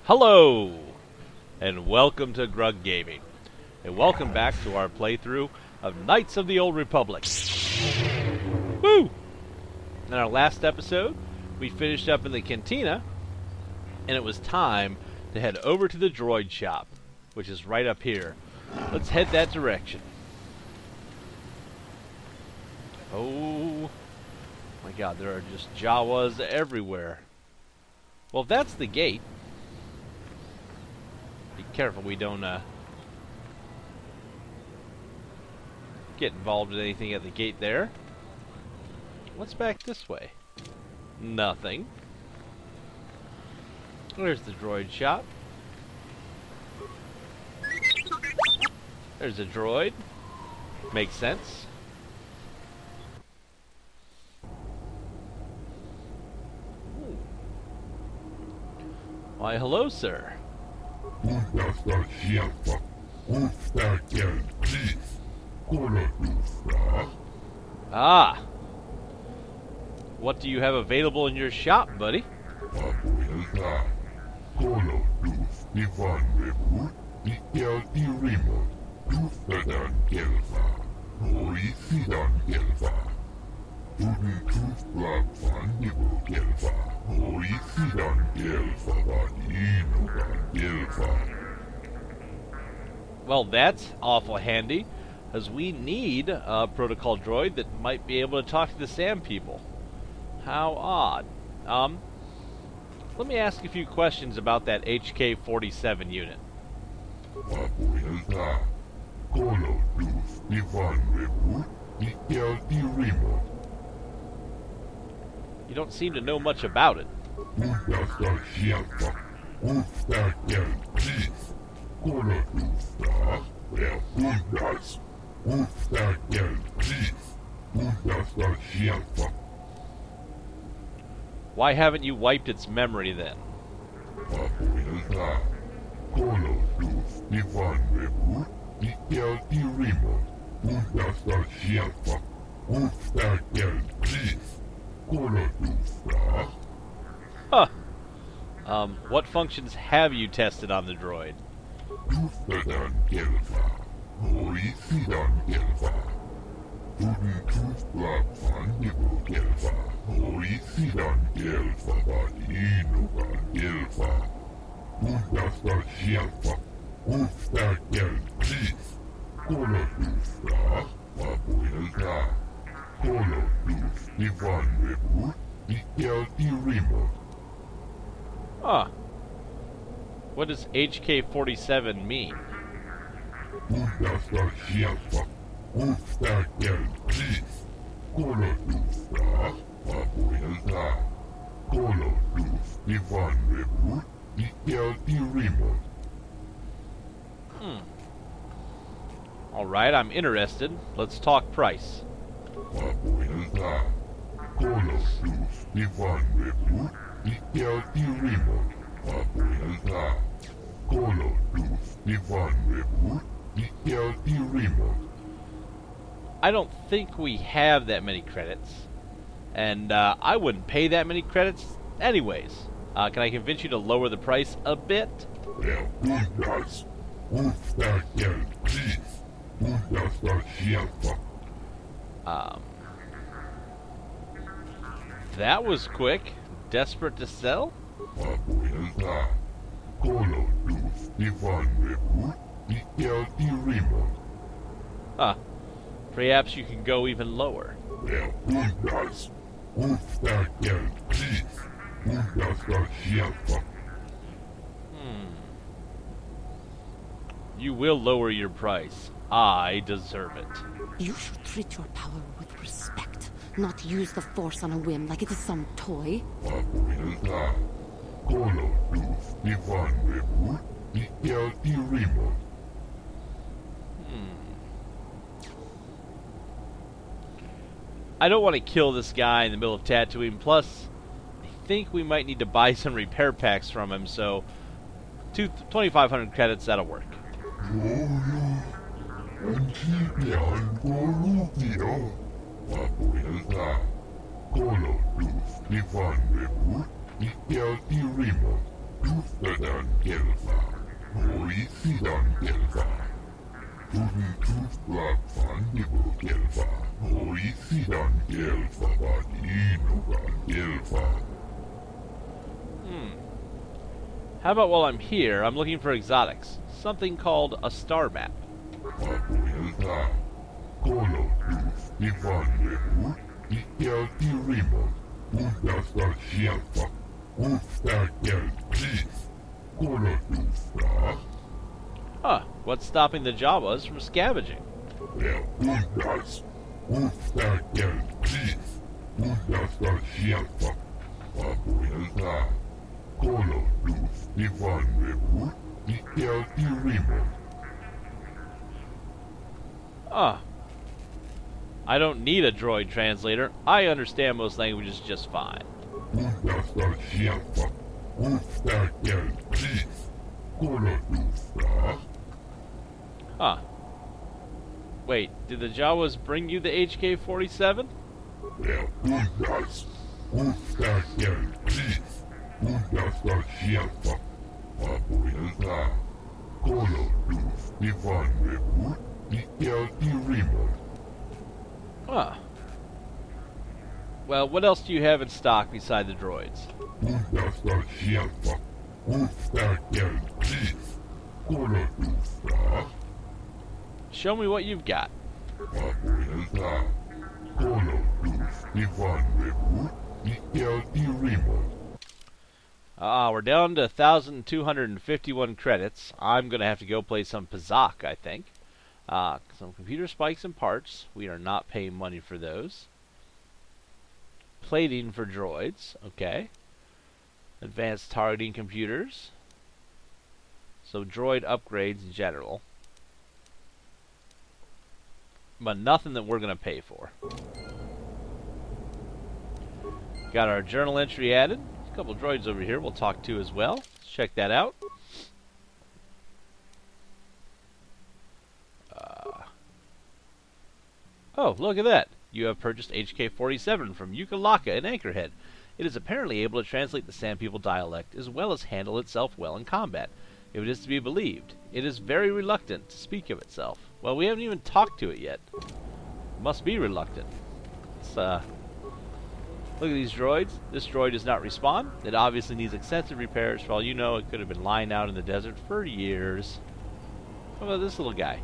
Hello, and welcome to Grug Gaming, and welcome back to our playthrough of Knights of the Old Republic. Woo! In our last episode, we finished up in the cantina, and it was time to head over to the droid shop, which is right up here. Let's head that direction. Oh my god, there are just Jawas everywhere. Well, if that's the gate, be careful we don't get involved in anything at the gate there. What's back this way? Nothing. There's the droid shop. There's a droid. Makes sense. Ooh. Why, hello, sir. Ah! What do you have available in your shop, buddy? Well, that's awful handy, as we need a protocol droid that might be able to talk to the Sam people. How odd. Let me ask a few questions about that HK-47 unit. You don't seem to know much about it. Why haven't you wiped its memory then? Huh. What functions have you tested on the droid? Huh. What does HK-47 mean? Alright, I'm interested. Let's talk price. I don't think we have that many credits, and I wouldn't pay that many credits anyways. Can I convince you to lower the price a bit? That was quick. Desperate to sell? Huh. Perhaps you can go even lower. You will lower your price. I deserve it. You should treat your power with respect, not use the Force on a whim like it is some toy. I don't want to kill this guy in the middle of Tatooine, plus I think we might need to buy some repair packs from him, so 2,500 credits, that'll work. Tuftadan Gelfa, Horisidan Gelfa, Tuden Tufblak Fandibo Gelfa, Horisidan Gelfa, Badinogan Gelfa. How about while I'm here, I'm looking for exotics. Something called a star map. Papuelta, Kolo Tuf, Divan Rebut, Dikelti Rimon, Undasta Shelfa, Ufta Gel Chief, Kolo Tufta, Huh, what's stopping the Jawas from scavenging? Der Undas, Ufta Gel Chief, Undasta Shelfa, Papuelta, Kolo Tuf, Divan Rebut, Dikelti Rimon. Ah. I don't need a droid translator. I understand most languages just fine. Undasta Shelfa, Ufta Gel Chief, Kolo Tufta. Huh. Wait, did the Jawas bring you the HK-47? Der Undas, Ufta Gel Chief, Undasta Shelfa, Papuelta, Kolo Tuf, Divan Rebut, Dikelti Rimon. Huh. Well, what else do you have in stock beside the droids? Undasta Shelfa, Ufta Gel Chief, Kolo Tufta, Show me what you've got. Papuelta, Kolo Tuf, Divan Rebut, Dikelti Rimon. We're down to 1,251 credits. I'm going to have to go play some Pazak, I think. Some computer spikes and parts. We are not paying money for those. Plating for droids. Okay. Advanced targeting computers. So droid upgrades in general. But nothing that we're going to pay for. Got our journal entry added. A couple droids over here we'll talk to as well. Let's check that out. Oh, look at that. You have purchased HK-47 from Yukalaka in Anchorhead. It is apparently able to translate the Sand People dialect as well as handle itself well in combat. If it is to be believed, it is very reluctant to speak of itself. Well, we haven't even talked to it yet. It must be reluctant. Let's, look at these droids. This droid does not respond. It obviously needs extensive repairs. For all you know, it could have been lying out in the desert for years. How about this little guy?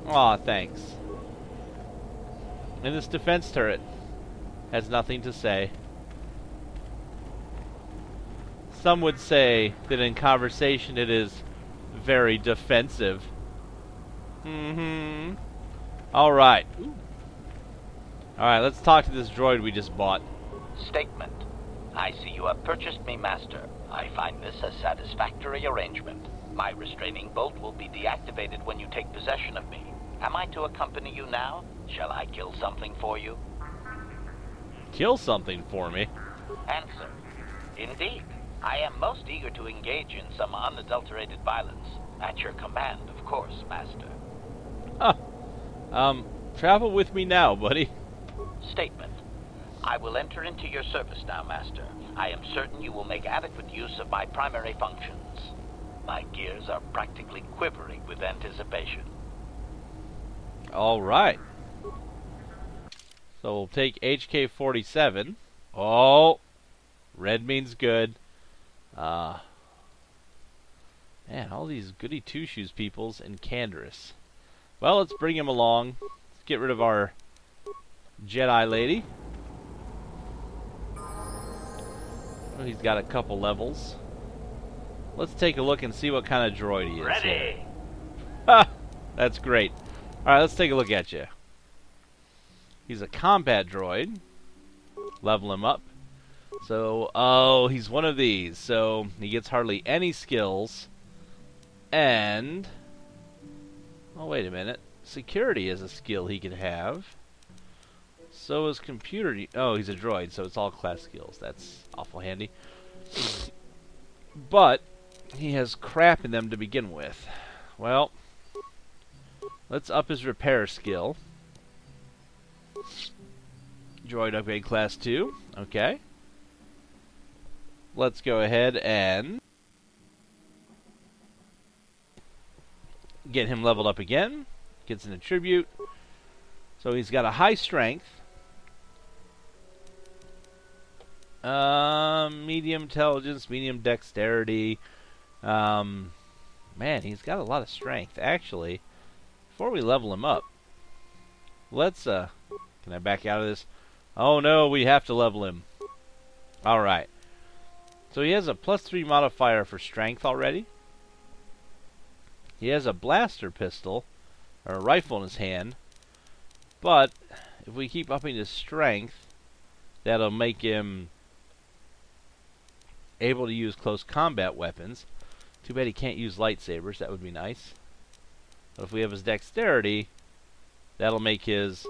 Aw, thanks. And this defense turret has nothing to say. Some would say that in conversation it is very defensive. Alright. Alright, let's talk to this droid we just bought. Statement. I see you have purchased me, Master. I find this a satisfactory arrangement. My restraining bolt will be deactivated when you take possession of me. Am I to accompany you now? Shall I kill something for you? Kill something for me? Answer. Indeed. I am most eager to engage in some unadulterated violence. At your command, of course, Master. Travel with me now, buddy. Statement. I will enter into your service now, Master. I am certain you will make adequate use of my primary functions. My gears are practically quivering with anticipation. Alright. So we'll take HK-47. Oh! Red means good. Man, all these goody two-shoes peoples and Canderous. Well, let's bring him along. Let's get rid of our Jedi lady. Oh, he's got a couple levels. Let's take a look and see what kind of droid he is. Ready! Ha! That's great. Alright, let's take a look at you. He's a combat droid. Level him up. So, oh, he's one of these. So, he gets hardly any skills. And... oh, wait a minute. Security is a skill he could have. So is computer... oh, he's a droid, so it's all class skills. That's awful handy. But, he has crap in them to begin with. Well, let's up his repair skill. Droid upgrade class 2. Okay. let's go ahead and get him leveled up again. Gets an attribute. So he's got a high strength. Medium intelligence, medium dexterity. Man, he's got a lot of strength. Actually, before we level him up, let's, can I back out of this? Oh no, we have to level him. Alright. So he has a +3 modifier for strength already. He has a blaster pistol, or a rifle in his hand. But, if we keep upping his strength, that'll make him able to use close combat weapons. Too bad he can't use lightsabers, that would be nice. But if we have his dexterity, that'll make his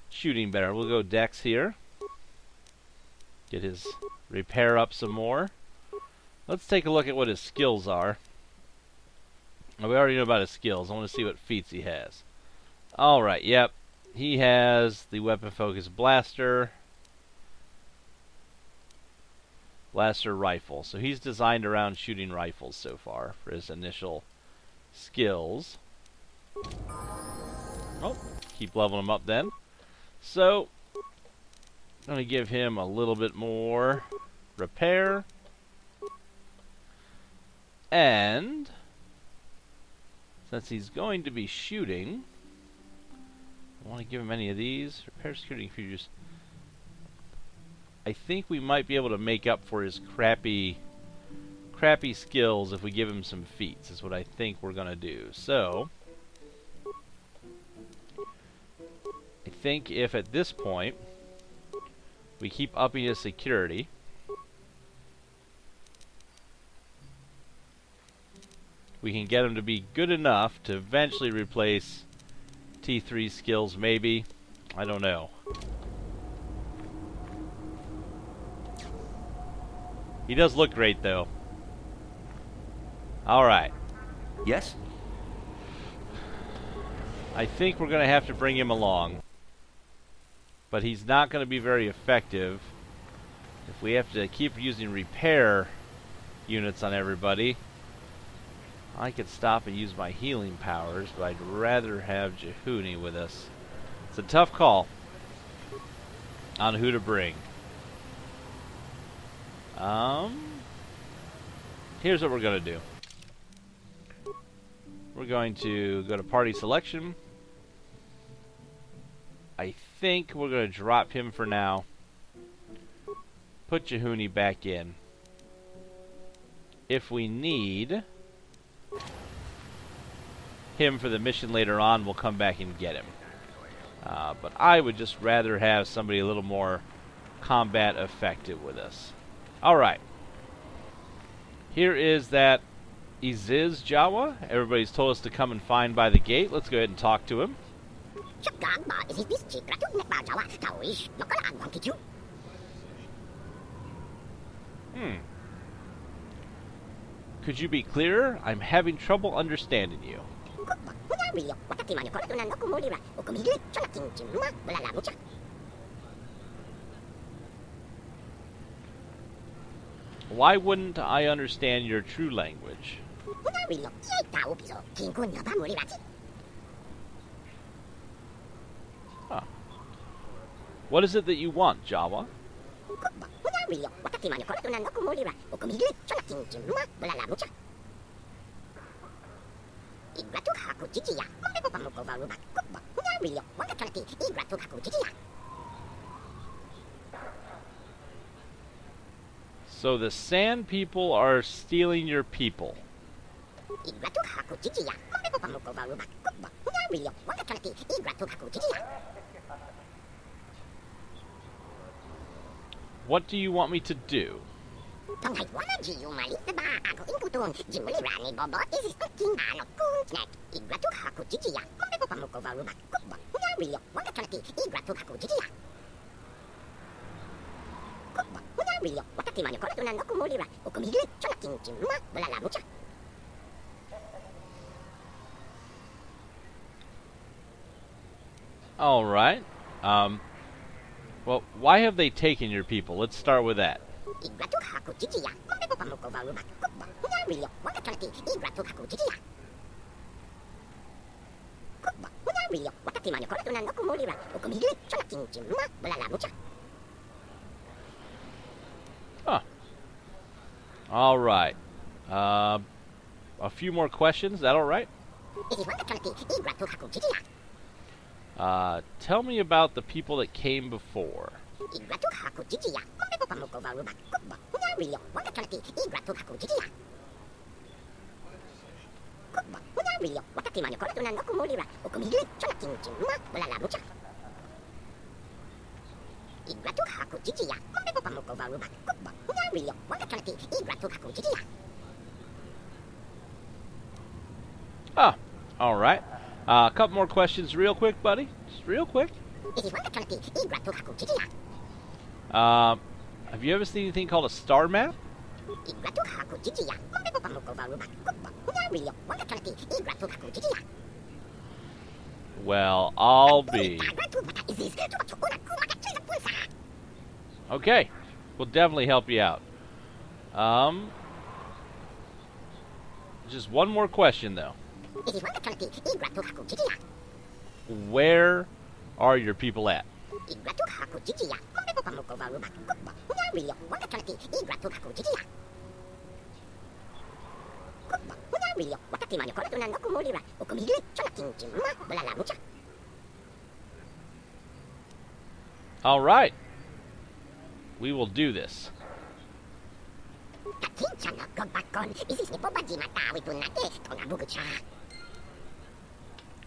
shooting better. We'll go dex here. Get his repair up some more. Let's take a look at what his skills are. Well, we already know about his skills. I want to see what feats he has. Alright, yep. He has the weapon focus blaster. Blaster rifle. So he's designed around shooting rifles so far for his initial skills. Oh, keep leveling him up then. So, I'm going to give him a little bit more repair. And, since he's going to be shooting, I want to give him any of these. Repair security features. I think we might be able to make up for his crappy skills if we give him some feats, is what I think we're going to do. So, I think if at this point we keep upping his security, we can get him to be good enough to eventually replace T3 skills, maybe. I don't know. He does look great, though. Alright. Yes? I think we're going to have to bring him along. But he's not going to be very effective if we have to keep using repair units on everybody. I could stop and use my healing powers, but I'd rather have Jehuni with us. It's a tough call on who to bring. Here's what we're going to do. We're going to go to party selection. I think we're going to drop him for now. Put Jehuni back in. If we need him for the mission later on, we'll come back and get him. But I would just rather have somebody a little more combat effective with us. Alright. Here is that Iziz Jawa. Everybody's told us to come and find by the gate. Let's go ahead and talk to him. Could you be clearer? I'm having trouble understanding you. Why wouldn't I understand your true language? Huh. What is it that you want, Jawa? So the Sand people are stealing your people. What do you want me to do? Alright. Well, why have they taken your people? Let's start with that. Igratu haku chichiya. Mambepo pamoko varuba. Kukba. Unyarilio. Wakakalki. Igratu haku chichiya. Kukba. Unyarilio. Wakatimanyo koratuna nokumulira. Ukumigili. Chonakinchi. Ma. Balala mucha. Huh. All right. A few more questions. Is that all right? Tell me about the people that came before. Ah, all right. A couple more questions real quick, buddy. Just real quick. Have you ever seen anything called a star map? Well, I'll be. Okay. We'll definitely help you out. Just one more question, though. Where are your people at? All right. We will do this.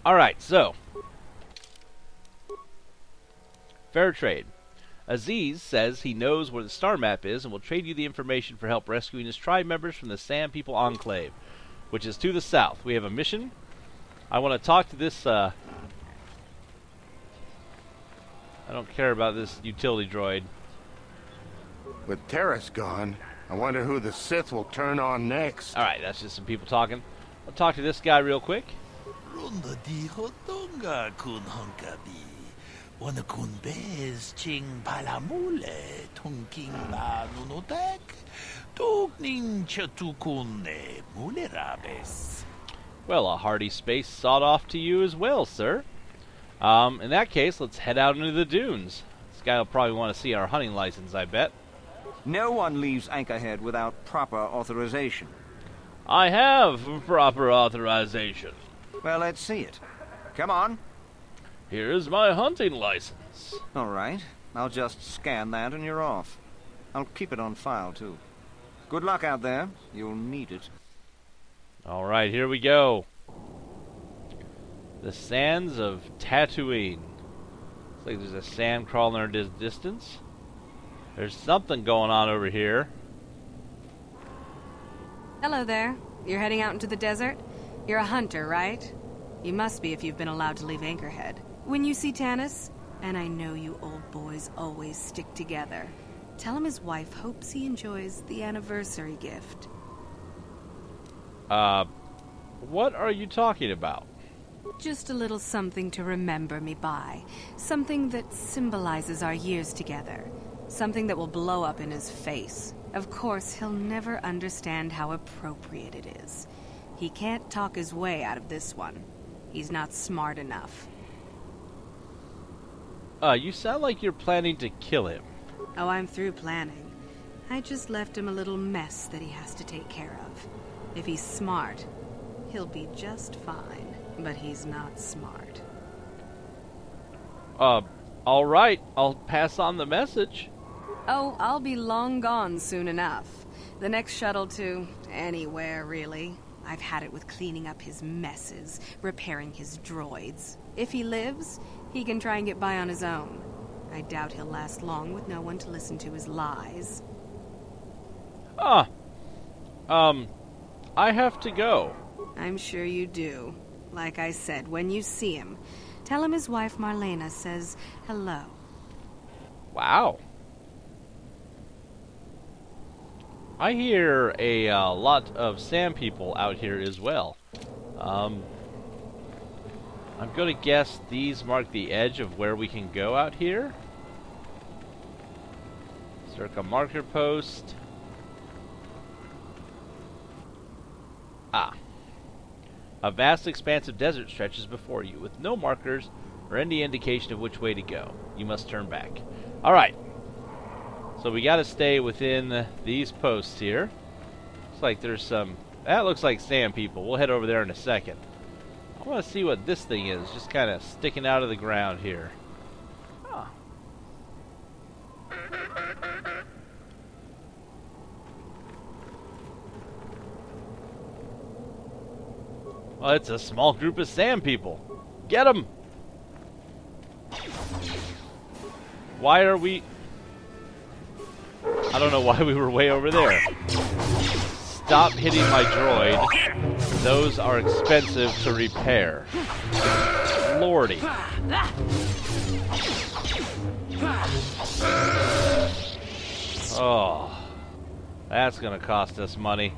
All right, so fair trade. Aziz says he knows where the star map is and will trade you the information for help rescuing his tribe members from the Sand People Enclave, which is to the south. We have a mission. I want to talk to this, I don't care about this utility droid. With Terrace gone, I wonder who the Sith will turn on next. Alright, that's just some people talking. I'll talk to this guy real quick. Runda di hotonga kun honkabi. Wana kun bez ching palamule tongking ma nunotek. Togning chatukune mulerabes. Well, a hearty space sawed off to you as well, sir. In that case, let's head out into the dunes. This guy will probably want to see our hunting license, I bet. No one leaves Anchorhead without proper authorization. I have proper authorization. Well, let's see it. Come on. Here's my hunting license. All right. I'll just scan that and you're off. I'll keep it on file, too. Good luck out there. You'll need it. All right, here we go. The sands of Tatooine. Looks like there's a sand crawler in the distance. There's something going on over here. Hello there. You're heading out into the desert? You're a hunter, right? You must be if you've been allowed to leave Anchorhead. When you see Tanis, and I know you old boys always stick together, tell him his wife hopes he enjoys the anniversary gift. What are you talking about? Just a little something to remember me by. Something that symbolizes our years together. Something that will blow up in his face. Of course, he'll never understand how appropriate it is. He can't talk his way out of this one. He's not smart enough. You sound like you're planning to kill him. Oh, I'm through planning. I just left him a little mess that he has to take care of. If he's smart, he'll be just fine. But he's not smart. All right. I'll pass on the message. Oh, I'll be long gone soon enough. The next shuttle to anywhere, really. I've had it with cleaning up his messes, repairing his droids. If he lives, he can try and get by on his own. I doubt he'll last long with no one to listen to his lies. I have to go. I'm sure you do. Like I said, when you see him, tell him his wife Marlena says hello. Wow. I hear a lot of sand people out here as well. I'm going to guess these mark the edge of where we can go out here. As Circa marker post. Ah. A vast expanse of desert stretches before you, with no markers or any indication of which way to go. You must turn back. Alright. So we gotta stay within these posts here. Looks like there's some... That looks like sand people. We'll head over there in a second. I want to see what this thing is, just kind of sticking out of the ground here. Huh. Well, it's a small group of sand people. Get them! Why are we... I don't know why we were way over there. Stop hitting my droid. Those are expensive to repair. Lordy. Oh. That's gonna cost us money.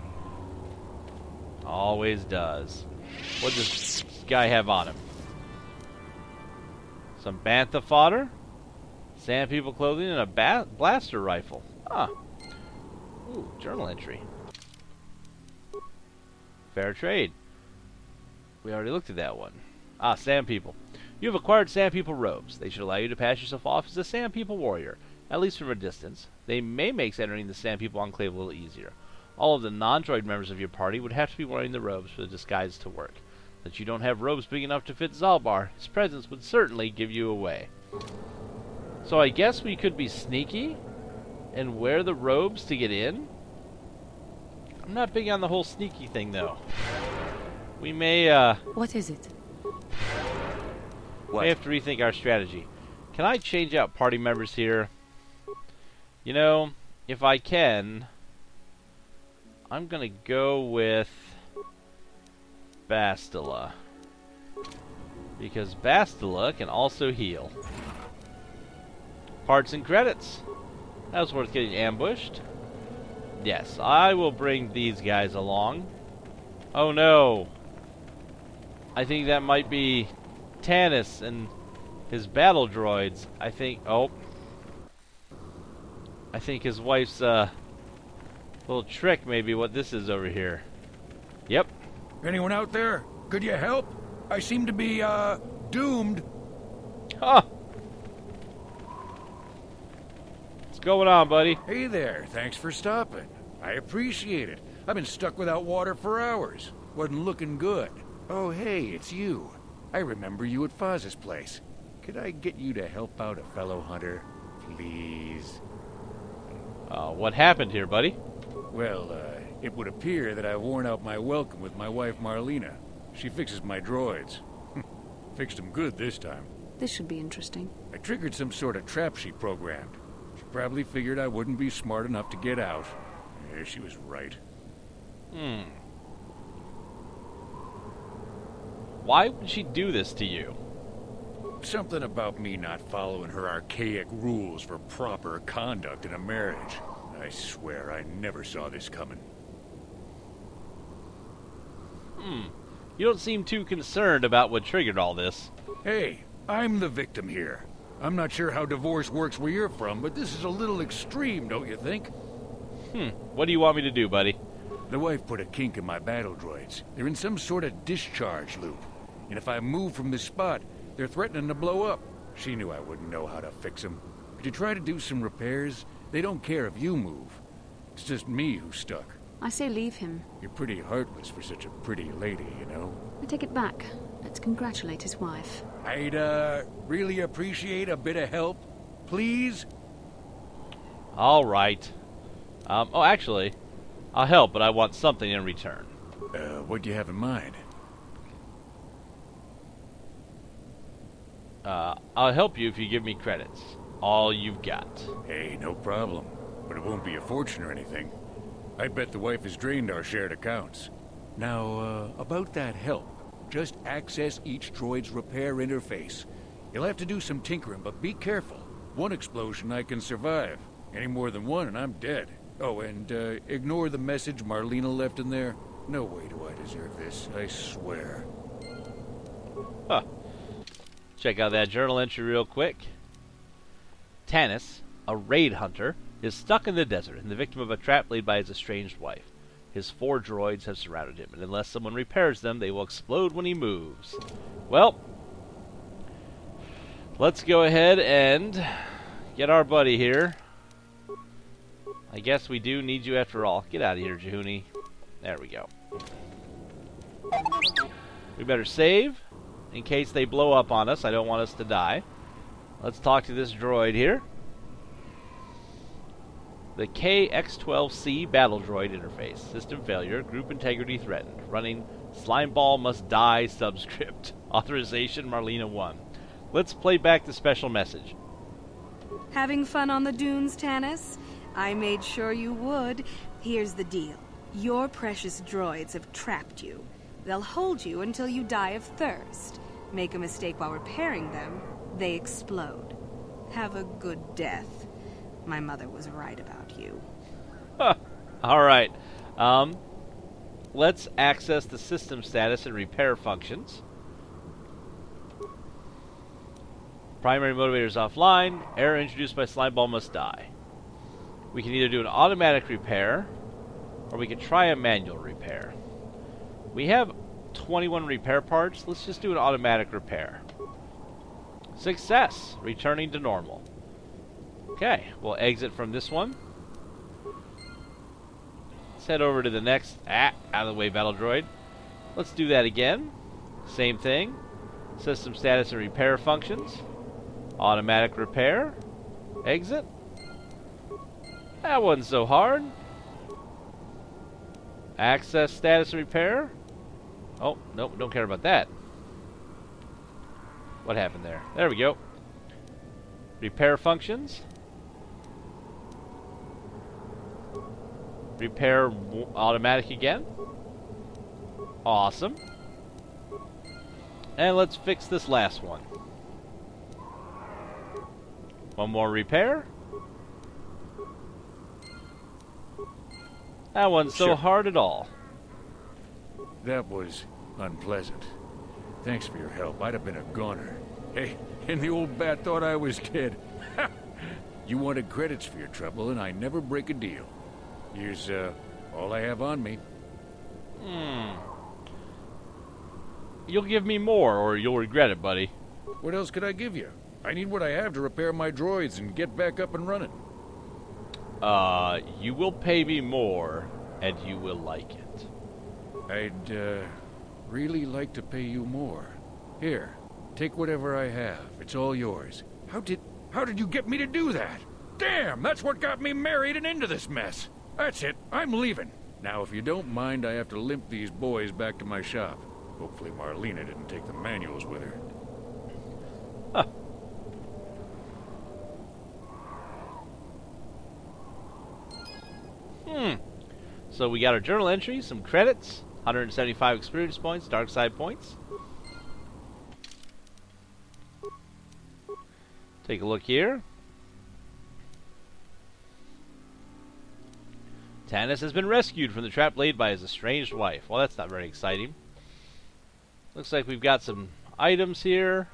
Always does. What does this guy have on him? Some bantha fodder? Sand people clothing and a blaster rifle. Ah. Ooh, journal entry. Fair trade. We already looked at that one. Ah, Sand People. You have acquired Sand People robes. They should allow you to pass yourself off as a Sand People warrior, at least from a distance. They may make entering the Sand People Enclave a little easier. All of the non-droid members of your party would have to be wearing the robes for the disguise to work. That you don't have robes big enough to fit Zalbar, his presence would certainly give you away. So I guess we could be sneaky and wear the robes to get in? I'm not big on the whole sneaky thing, though. We may, What is it? may have to rethink our strategy. Can I change out party members here? You know, if I can, I'm gonna go with Bastila. Because Bastila can also heal. Parts and credits. That was worth getting ambushed. Yes, I will bring these guys along. Oh no. I think that might be Tanis and his battle droids. I think... Oh. I think his wife's little trick may be what this is over here. Yep. Anyone out there? Could you help? I seem to be, doomed. Huh. What's going on, buddy? Hey there, thanks for stopping. I appreciate it. I've been stuck without water for hours. Wasn't looking good. Oh, hey, it's you. I remember you at Foz's place. Could I get you to help out a fellow hunter? Please? What happened here, buddy? Well, it would appear that I've worn out my welcome with my wife Marlena. She fixes my droids. Fixed them good this time. This should be interesting. I triggered some sort of trap she programmed. She probably figured I wouldn't be smart enough to get out. Yeah, she was right. Why would she do this to you? Something about me not following her archaic rules for proper conduct in a marriage. I swear I never saw this coming. You don't seem too concerned about what triggered all this. Hey, I'm the victim here. I'm not sure how divorce works where you're from, but this is a little extreme, don't you think? What do you want me to do, buddy? The wife put a kink in my battle droids. They're in some sort of discharge loop. And if I move from this spot, they're threatening to blow up. She knew I wouldn't know how to fix them. Could you try to do some repairs? They don't care if you move. It's just me who's stuck. I say leave him. You're pretty heartless for such a pretty lady, you know? I take it back. Let's congratulate his wife. I'd, really appreciate a bit of help. Please? All right. Oh, actually, I'll help, but I want something in return. What do you have in mind? I'll help you if you give me credits. All you've got. Hey, no problem. But it won't be a fortune or anything. I bet the wife has drained our shared accounts. Now, about that help. Just access each droid's repair interface. You'll have to do some tinkering, but be careful. One explosion I can survive. Any more than one and I'm dead. Oh, and ignore the message Marlena left in there. No way do I deserve this, I swear. Huh. Check out that journal entry real quick. Tanis, a raid hunter, is stuck in the desert and the victim of a trap laid by his estranged wife. His 4 droids have surrounded him, and unless someone repairs them, they will explode when he moves. Well, let's go ahead and get our buddy here. I guess we do need you after all. Get out of here, Jehuni. There we go. We better save in case they blow up on us. I don't want us to die. Let's talk to this droid here. The KX-12C battle droid interface. System failure. Group integrity threatened. Running Slimeball must die subscript. Authorization Marlena 1. Let's play back the special message. Having fun on the dunes, Tanis? I made sure you would. Here's the deal. Your precious droids have trapped you. They'll hold you until you die of thirst. Make a mistake while repairing them, they explode. Have a good death. My mother was right about you. Alright. Let's access the system status and repair functions. Primary motivator is offline. Error introduced by Slimeball must die. We can either do an automatic repair, or we can try a manual repair. We have 21 repair parts. Let's just do an automatic repair. Success! Returning to normal. Okay, we'll exit from this one. Let's head over to the next... out of the way, battle droid. Let's do that again. Same thing. System status and repair functions. Automatic repair. Exit. That wasn't so hard. Access status and repair. Oh, nope, don't care about that. What happened there? There we go. Repair functions. Repair automatic again. Awesome. And let's fix this last one. One more repair. That wasn't so hard at all. That was unpleasant. Thanks for your help. I'd have been a goner. Hey, and the old bat thought I was dead. You wanted credits for your trouble, and I never break a deal. Here's, all I have on me. You'll give me more, or you'll regret it, buddy. What else could I give you? I need what I have to repair my droids and get back up and running. You will pay me more, and you will like it. I'd, really like to pay you more. Here, take whatever I have. It's all yours. How did you get me to do that? Damn, that's what got me married and into this mess. That's it, I'm leaving. Now, if you don't mind, I have to limp these boys back to my shop. Hopefully Marlena didn't take the manuals with her. Huh. So we got our journal entries, some credits, 175 experience points, dark side points. Take a look here. Tanis has been rescued from the trap laid by his estranged wife. Well, that's not very exciting. Looks like we've got some items here.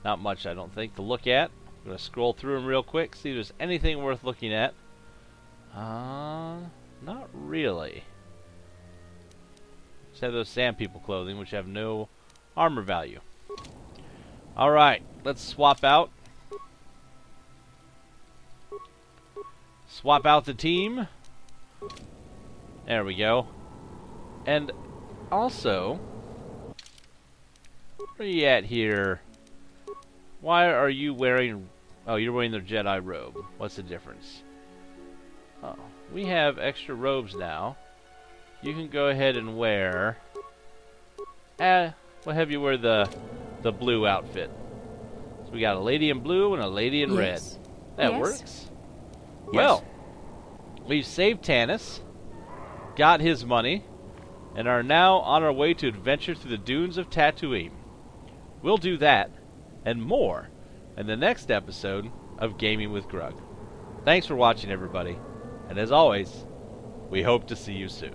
Not much, I don't think, to look at. I'm going to scroll through them real quick, see if there's anything worth looking at. Not really. Just have those sand people clothing, which have no armor value. Alright, let's swap out. Swap out the team. There we go. And also, where are you at here? Why are you wearing... Oh, you're wearing the Jedi robe. What's the difference? Oh, we have extra robes now. You can go ahead and wear... we'll have you wear the blue outfit. So we got a lady in blue and a lady in red. That works. Well, we've saved Tanis, got his money, and are now on our way to adventure through the dunes of Tatooine. We'll do that and more in the next episode of Gaming with Grug. Thanks for watching, everybody. And as always, we hope to see you soon.